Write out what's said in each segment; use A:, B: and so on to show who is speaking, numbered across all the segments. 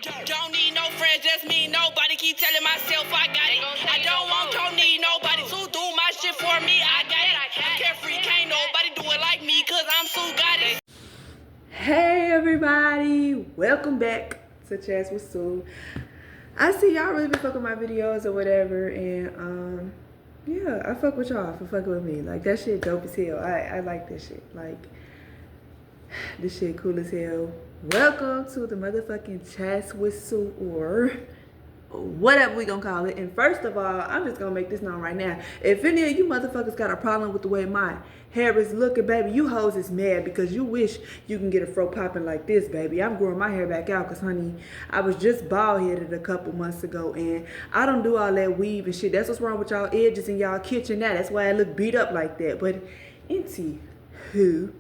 A: Don't need no friends, just me. Nobody keep telling myself I got it. I don't need nobody to do my shit for me. I got it. I'm carefree, can't nobody do it like me, cause I'm Sue got it.
B: Hey everybody, welcome back to Chats with Sue. I see y'all really been fucking my videos or whatever, and yeah, I fuck with y'all for fucking with me. Like, that shit dope as hell. I like this shit. Like, this shit cool as hell. Welcome to the motherfucking Chats with Sue, or whatever we gonna call it. And first of all, I'm just gonna make this known right now. If any of you motherfuckers got a problem with the way my hair is looking, baby, you hoes is mad because you wish you can get a fro popping like this, baby. I'm growing my hair back out because, honey, I was just bald headed a couple months ago, and I don't do all that weave and shit. That's what's wrong with y'all edges in y'all kitchen now. That's why I look beat up like that. But anywho,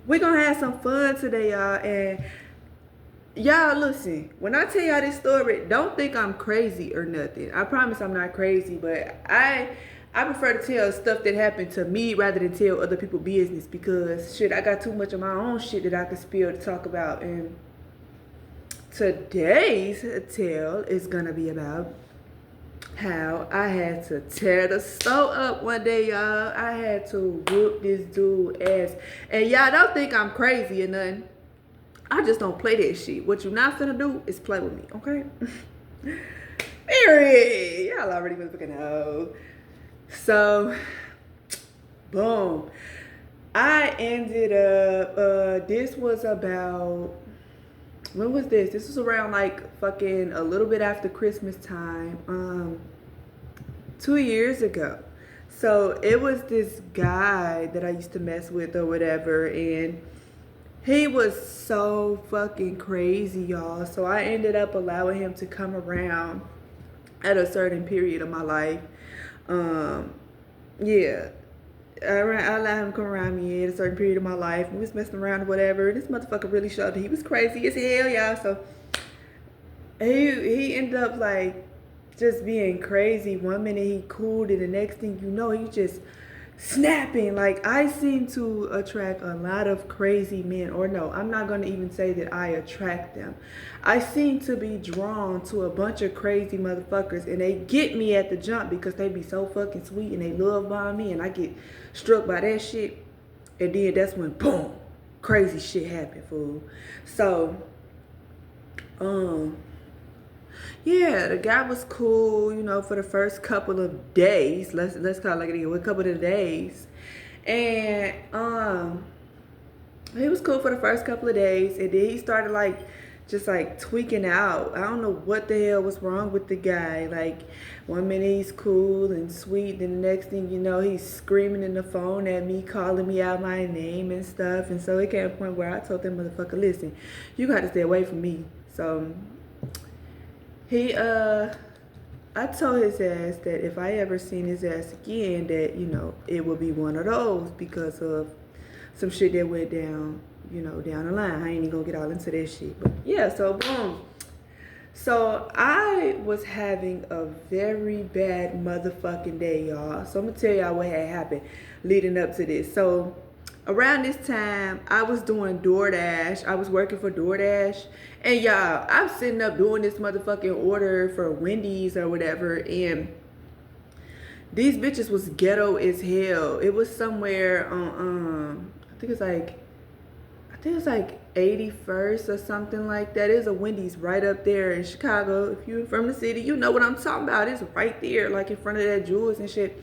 B: we're gonna have some fun today, y'all. And y'all, listen, when I tell y'all this story, don't think I'm crazy or nothing. I promise I'm not crazy, but I prefer to tell stuff that happened to me rather than tell other people's business, because shit, I got too much of my own shit that I can spill to talk about. And today's tale is gonna be about how I had to tear the store up one day, y'all. I had to whoop this dude ass. And y'all don't think I'm crazy or nothing. I just don't play that shit. What you not finna do is play with me, okay? Period. Y'all already motherfucking know. So, boom. I ended up, this was about, when was this? This was around like fucking a little bit after Christmas time, 2 years ago. So it was this guy that I used to mess with or whatever, and he was so fucking crazy, y'all. So I ended up allowing him to come around at a certain period of my life. Yeah. I allowed him to come around me at a certain period of my life. We was messing around or whatever. This motherfucker really showed that he was crazy as hell, y'all. So he ended up like just being crazy. One minute he cooled, and the next thing you know, he just snapping. Like, I seem to attract a lot of crazy men, or no, I'm not going to even say that I attract them. I seem to be drawn to a bunch of crazy motherfuckers, and they get me at the jump because they be so fucking sweet and they love bomb me, and I get struck by that shit, and then that's when boom, crazy shit happen, fool. So yeah, the guy was cool, you know, for the first couple of days. Let's call it like it is, a couple of days. And he was cool for the first couple of days, and then he started like just like tweaking out. I don't know what the hell was wrong with the guy. Like, one minute he's cool and sweet, then the next thing you know, he's screaming in the phone at me, calling me out my name and stuff. And so it came to a point where I told that motherfucker, listen, you got to stay away from me. So I told his ass that if I ever seen his ass again, that, you know, it would be one of those because of some shit that went down, you know, down the line. I ain't even gonna get all into that shit. But yeah, so boom. So I was having a very bad motherfucking day, y'all. So I'm gonna tell y'all what had happened leading up to this. So around this time, I was doing DoorDash. I was working for DoorDash. And y'all, I'm sitting up doing this motherfucking order for Wendy's or whatever. And these bitches was ghetto as hell. It was somewhere on, I think it's like 81st or something like that. There's a Wendy's right up there in Chicago. If you're from the city, you know what I'm talking about. It's right there, like in front of that Jewels and shit.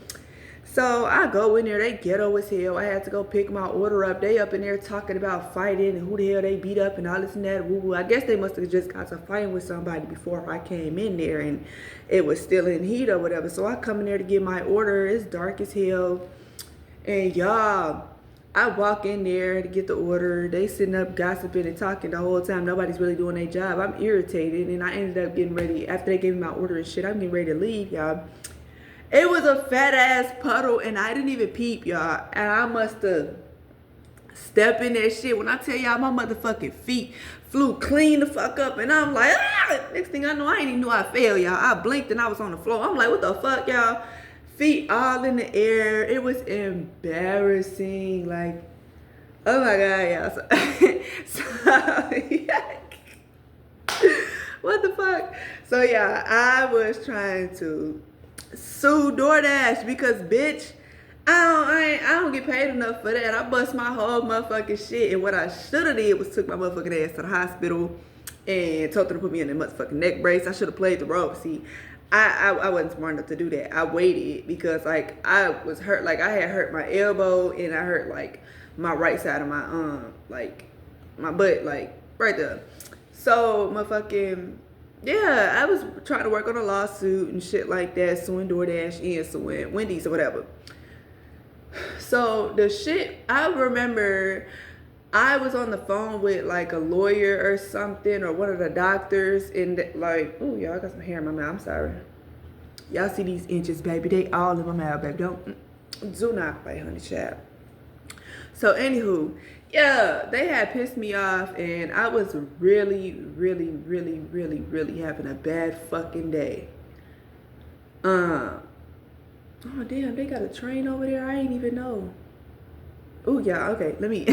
B: So I go in there, they ghetto as hell. I had to go pick my order up. They up in there talking about fighting and who the hell they beat up and all this and that. Woo woo. I guess they must have just got to fighting with somebody before I came in there, and it was still in heat or whatever. So I come in there to get my order. It's dark as hell. And y'all, I walk in there to get the order. They sitting up gossiping and talking the whole time. Nobody's really doing their job. I'm irritated, and I ended up getting ready. After they gave me my order and shit, I'm getting ready to leave, y'all. It was a fat ass puddle, and I didn't even peep, y'all. And I must have stepped in that shit. When I tell y'all, my motherfucking feet flew clean the fuck up, and I'm like, ah! Next thing I know, I ain't even knew I fell, y'all. I blinked and I was on the floor. I'm like, what the fuck, y'all? Feet all in the air. It was embarrassing. Like, oh my God, y'all. So yeah. What the fuck? So yeah, I was trying to sue DoorDash because bitch, I don't get paid enough for that. I bust my whole motherfucking shit, and what I should have did was took my motherfucking ass to the hospital and told them to put me in a motherfucking neck brace. I should have played the role. See, I wasn't smart enough to do that. I waited because like I was hurt. Like I had hurt my elbow and I hurt like my right side of my like my butt, like right there. So motherfucking yeah, I was trying to work on a lawsuit and shit like that, suing DoorDash and suing Wendy's or whatever. So the shit, I remember I was on the phone with like a lawyer or something or one of the doctors, and like, oh y'all got some hair in my mouth. I'm sorry. Y'all see these inches, baby? They all in my mouth, baby. Do not play, honey child. So anywho, yeah, they had pissed me off, and I was really having a bad fucking day. Oh damn, they got a train over there. I ain't even know. Oh yeah, okay. Let me.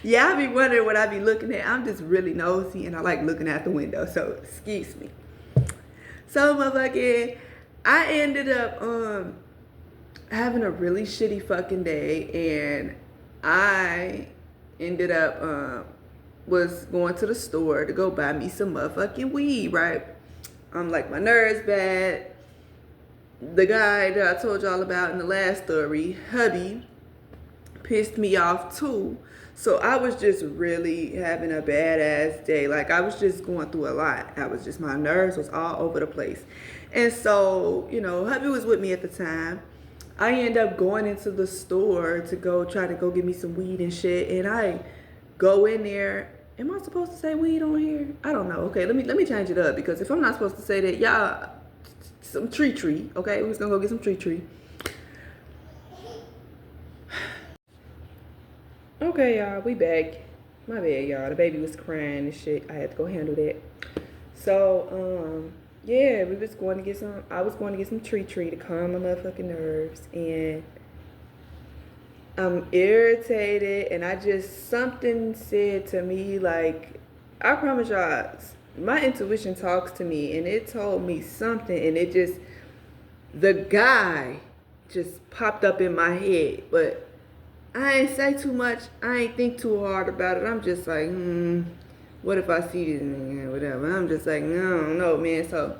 B: Yeah, I be wondering what I be looking at. I'm just really nosy, and I like looking out the window. So excuse me. So motherfucking, I ended up having a really shitty fucking day, and I ended up was going to the store to go buy me some motherfucking weed, right? I'm like, my nerves bad. The guy that I told y'all about in the last story, hubby, pissed me off too. So I was just really having a badass day. Like I was just going through a lot. My nerves was all over the place. And so, you know, hubby was with me at the time. I end up going into the store to go try to go get me some weed and shit. And I go in there. Am I supposed to say weed on here? I don't know. Okay, let me change it up, because if I'm not supposed to say that, y'all, some tree. Okay, we're just gonna go get some tree. Okay, y'all, we back. My bad, y'all. The baby was crying and shit. I had to go handle that. So, yeah, I was going to get some tree to calm my motherfucking nerves, and I'm irritated, and something said to me, like, I promise y'all, my intuition talks to me, and it told me something, and the guy just popped up in my head, but I ain't say too much. I ain't think too hard about it. I'm just like, what if I see this nigga, whatever. I'm just like, no, man. So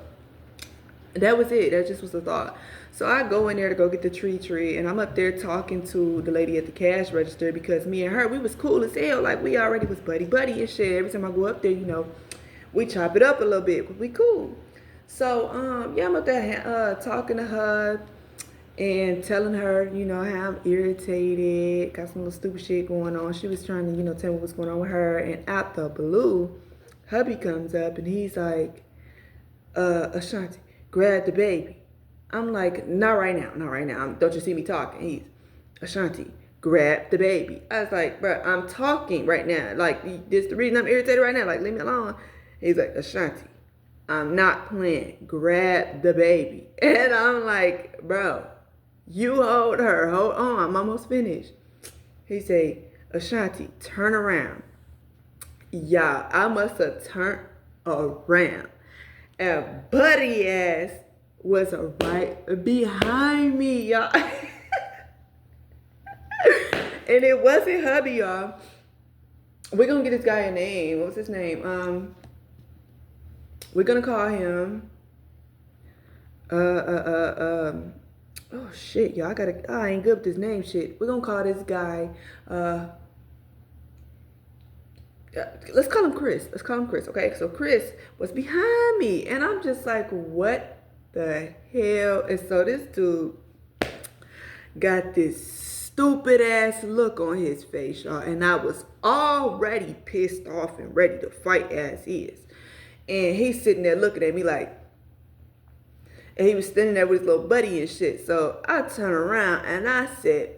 B: that was it. That just was the thought. So I go in there to go get the tree, and I'm up there talking to the lady at the cash register, because me and her, we was cool as hell. Like, we already was buddy and shit. Every time I go up there, you know, we chop it up a little bit. We cool. So, yeah, I'm up there talking to her and telling her, you know, how I'm irritated. Got some little stupid shit going on. She was trying to, you know, tell me what's going on with her. And out the blue, hubby comes up, and he's like, Ashanti, grab the baby. I'm like, not right now. Don't you see me talking? He's, Ashanti, grab the baby. I was like, bro, I'm talking right now. Like, this the reason I'm irritated right now. Like, leave me alone. He's like, Ashanti, I'm not playing. Grab the baby. And I'm like, bro, you hold her. Hold on. I'm almost finished. He say, Ashanti, turn around. Y'all, I must have turned around. And buddy ass was right behind me, y'all. And it wasn't hubby, y'all. We're gonna get this guy a name. What was his name? We're gonna call him oh shit, y'all. I ain't good with this name shit. We're gonna call this guy let's call him Chris. Okay, so Chris was behind me, and I'm just like, what the hell? And so this dude got this stupid ass look on his face, y'all, and I was already pissed off and ready to fight as is. And he's sitting there looking at me like, and he was standing there with his little buddy and shit. So I turned around and I said,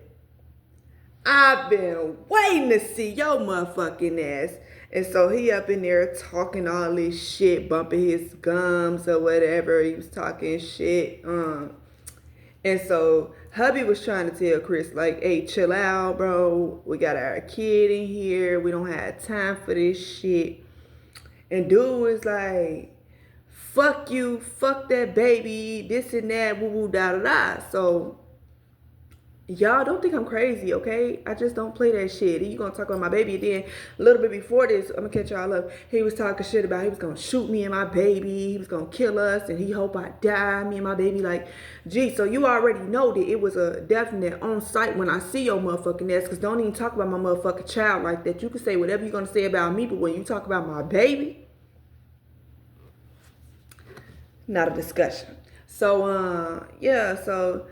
B: I've been waiting to see your motherfucking ass. And so he up in there talking all this shit, bumping his gums or whatever. He was talking shit. And so hubby was trying to tell Chris, like, hey, chill out, bro. We got our kid in here. We don't have time for this shit. And dude was like, fuck you, fuck that baby, this and that, woo woo da da da. So y'all don't think I'm crazy, okay? I just don't play that shit. You gonna talk about my baby, and then a little bit before this, I'm gonna catch y'all up. He was talking shit about he was gonna shoot me and my baby, he was gonna kill us, and he hope I die, me and my baby. Like, gee, so you already know that it was a definite on site when I see your motherfucking ass. Cause don't even talk about my motherfucking child like that. You can say whatever you're gonna say about me, but when you talk about my baby, not a discussion. So yeah, so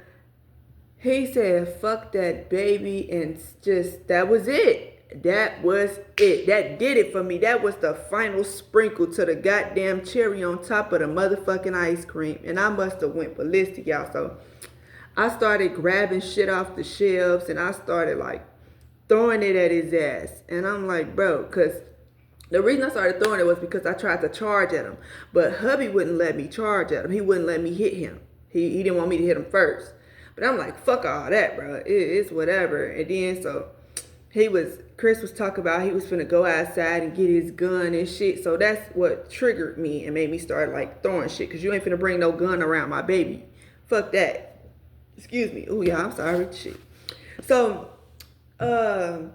B: he said, fuck that baby, and just, that was it. That was it. That did it for me. That was the final sprinkle to the goddamn cherry on top of the motherfucking ice cream. And I must have went ballistic, y'all. So I started grabbing shit off the shelves, and I started, like, throwing it at his ass. And I'm like, bro, because the reason I started throwing it was because I tried to charge at him. But hubby wouldn't let me charge at him. He wouldn't let me hit him. He didn't want me to hit him first. But I'm like, fuck all that, bro. It's whatever. And then so Chris was talking about he was finna go outside and get his gun and shit. So that's what triggered me and made me start like throwing shit. Cause you ain't finna bring no gun around my baby. Fuck that. Excuse me. Oh yeah, I'm sorry. Shit. So, I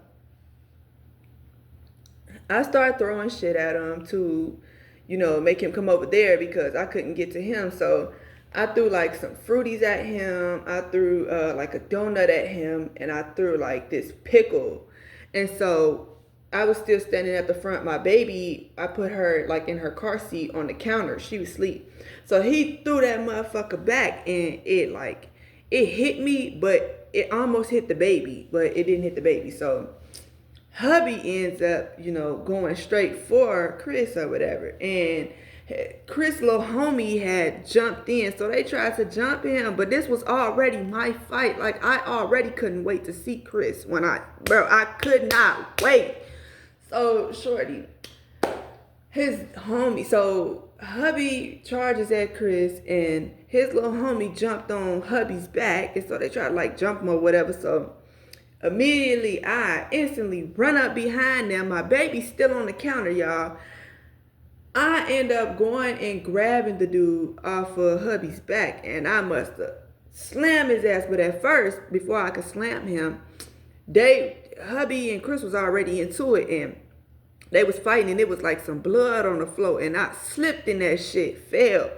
B: started throwing shit at him to, make him come over there because I couldn't get to him. So I threw like some fruities at him. I threw like a donut at him, and I threw like this pickle. And so I was still standing at the front. My baby, I put her like in her car seat on the counter. She was asleep. So he threw that motherfucker back, and it hit me, but it almost hit the baby, but it didn't hit the baby. So hubby ends up, going straight for Chris or whatever. And Chris' little homie had jumped in, so they tried to jump him, but this was already my fight. Like, I already couldn't wait to see Chris I could not wait. So, shorty, his homie, so hubby charges at Chris, and his little homie jumped on hubby's back, and so they tried to, like, jump him or whatever. So immediately, I instantly run up behind them. My baby's still on the counter, y'all. I end up going and grabbing the dude off of hubby's back, and I must have slammed his ass. But at first, before I could slam him, hubby and Chris was already into it, and they was fighting, and it was like some blood on the floor, and I slipped in that shit, fell.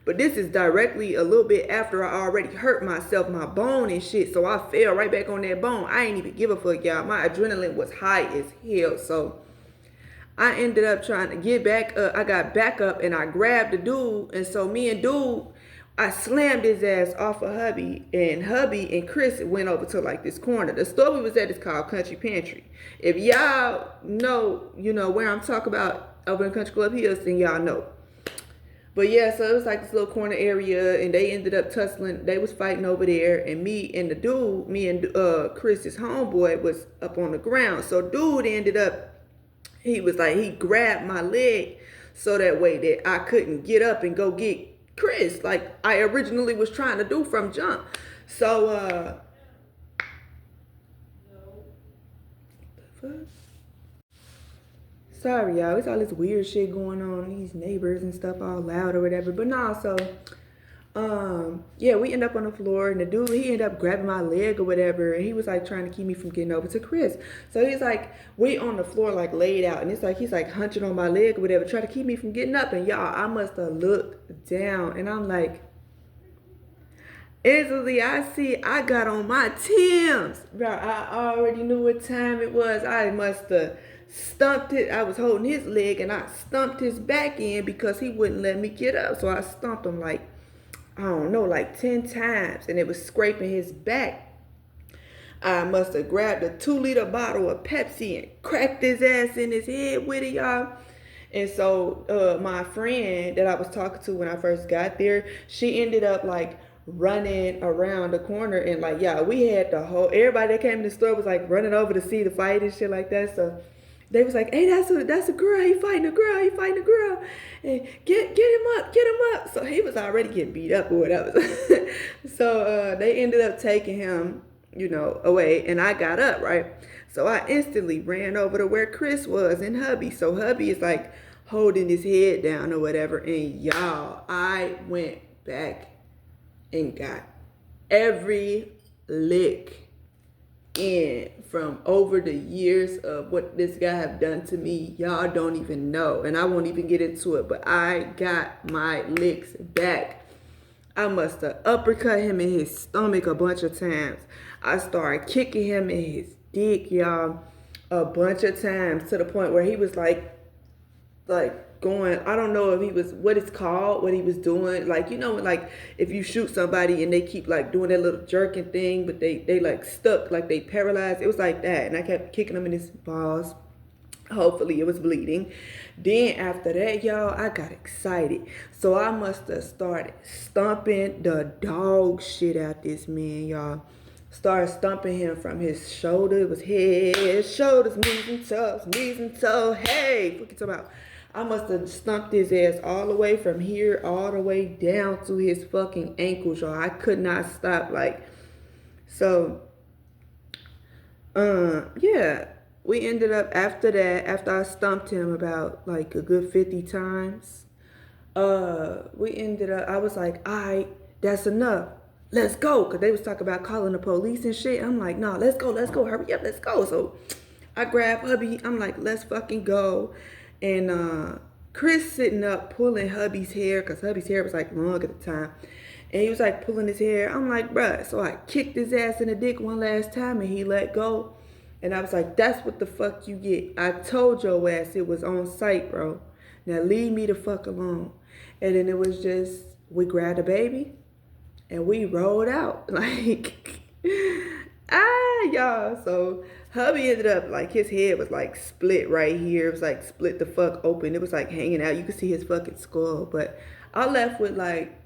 B: But this is directly a little bit after I already hurt myself, my bone and shit, so I fell right back on that bone. I ain't even give a fuck, y'all. My adrenaline was high as hell, so I ended up trying to get back up. I got back up, and I grabbed the dude, and so me and dude, I slammed his ass off of hubby, and hubby and Chris went over to like this corner. The store we was at is called Country Pantry. If y'all know, where I'm talking about over in Country Club Hills, then y'all know. But yeah, so it was like this little corner area, and they ended up tussling. They was fighting over there, and me and Chris's homeboy was up on the ground. So dude ended up, he grabbed my leg so that way that I couldn't get up and go get Chris like I originally was trying to do from jump. So, sorry, y'all. It's all this weird shit going on. These neighbors and stuff all loud or whatever. But nah, so, yeah, we end up on the floor, and the dude, he ended up grabbing my leg or whatever, and he was like trying to keep me from getting over to Chris. So he's like, we on the floor like laid out, and it's like he's like hunching on my leg or whatever, trying to keep me from getting up. And y'all, I must have looked down, and I'm like, instantly I got on my Timbs. Bro, I already knew what time it was. I must have stumped it. I was holding his leg, and I stumped his back in because he wouldn't let me get up. So I stumped him like, I don't know, like 10 times, and it was scraping his back. I must have grabbed a 2-liter bottle of Pepsi and cracked his ass in his head with it, y'all. And so my friend that I was talking to when I first got there, she ended up like running around the corner, and like, yeah, we had everybody that came in the store was like running over to see the fight and shit like that. So they was like, hey, that's a girl. He fighting a girl. And get him up. So he was already getting beat up or whatever. So they ended up taking him, away, and I got up, right? So I instantly ran over to where Chris was and hubby. So hubby is like holding his head down or whatever. And y'all, I went back and got every lick in from over the years of what this guy have done to me. Y'all don't even know, and I won't even get into it, but I got my licks back. I must have uppercut him in his stomach a bunch of times. I started kicking him in his dick, y'all, a bunch of times, to the point where he was like going, I don't know if he was, what it's called, what he was doing. Like, you know, like if you shoot somebody and they keep like doing that little jerking thing, but they like stuck, like they paralyzed. It was like that. And I kept kicking him in his balls. Hopefully it was bleeding. Then after that, y'all, I got excited. So I must have started stomping the dog shit out this man, y'all. Started stomping him from his shoulder. It was head, shoulders, knees and toes. Hey, what you talking about? I must have stomped his ass all the way from here all the way down to his fucking ankles, y'all. I could not stop. Like, so, yeah. We ended up, after that, after I stomped him about like a good 50 times, we ended up, I was like, all right, that's enough. Let's go. Because they was talking about calling the police and shit. I'm like, no, let's go, hurry up, let's go. So I grabbed hubby. I'm like, let's fucking go. And Chris sitting up pulling hubby's hair, because hubby's hair was like long at the time. And he was like pulling his hair. I'm like, bruh. So I kicked his ass in the dick one last time and he let go. And I was like, that's what the fuck you get. I told your ass it was on site, bro. Now leave me the fuck alone. And then it was just, we grabbed a baby and we rolled out. Like, y'all. So hubby ended up, like, his head was like split right here. It was like split the fuck open. It was like hanging out. You could see his fucking skull. But I left with like,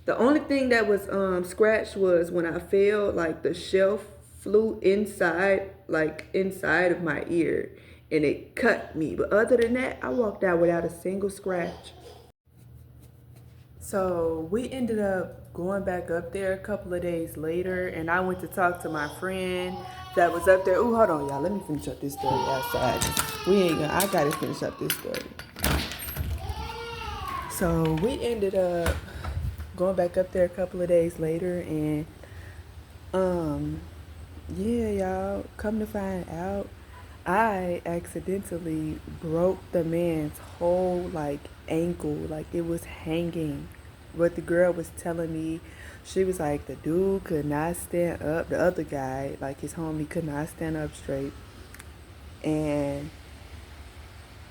B: the only thing that was scratched was when I fell, like the shelf flew inside, like inside of my ear, and it cut me. But other than that, I walked out without a single scratch. So we ended up going back up there a couple of days later, and I went to talk to my friend that was up there. Oh, hold on, y'all. Let me finish up this story outside. I gotta finish up this story. So we ended up going back up there a couple of days later, and yeah, y'all, come to find out, I accidentally broke the man's whole like ankle, like it was hanging. What the girl was telling me, she was like, the dude could not stand up. The other guy, like his homie, could not stand up straight. And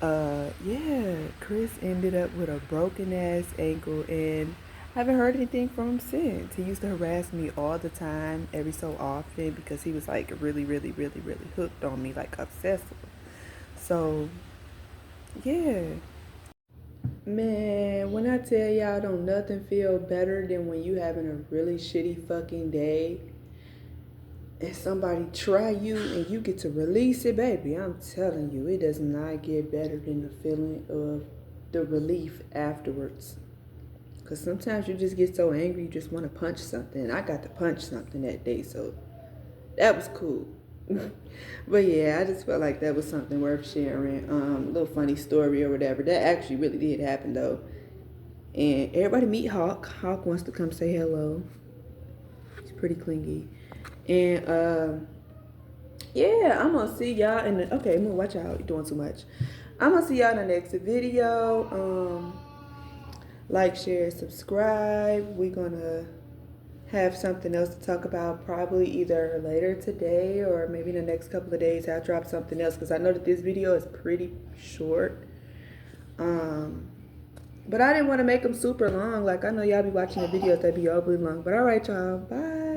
B: yeah, Chris ended up with a broken ass ankle, and I haven't heard anything from him since. He used to harass me all the time, every so often, because he was like really, really, really, really hooked on me, like obsessive. So yeah. Man, when I tell y'all, don't nothing feel better than when you having a really shitty fucking day and somebody try you and you get to release it, baby. I'm telling you, it does not get better than the feeling of the relief afterwards. Because sometimes you just get so angry, you just want to punch something. I got to punch something that day, so that was cool. But yeah, I just felt like that was something worth sharing. Little funny story or whatever. That actually really did happen though. And everybody meet Hawk. Hawk wants to come say hello. He's pretty clingy. And yeah, I'm gonna see y'all in the, okay, I'm gonna watch out. You're doing too much. I'm gonna see y'all in the next video. Like, share, subscribe. We're gonna have something else to talk about probably either later today or maybe in the next couple of days. I'll drop something else because I know that this video is pretty short. But I didn't want to make them super long. Like, I know y'all be watching the videos that be overly long. But all right, y'all. Bye.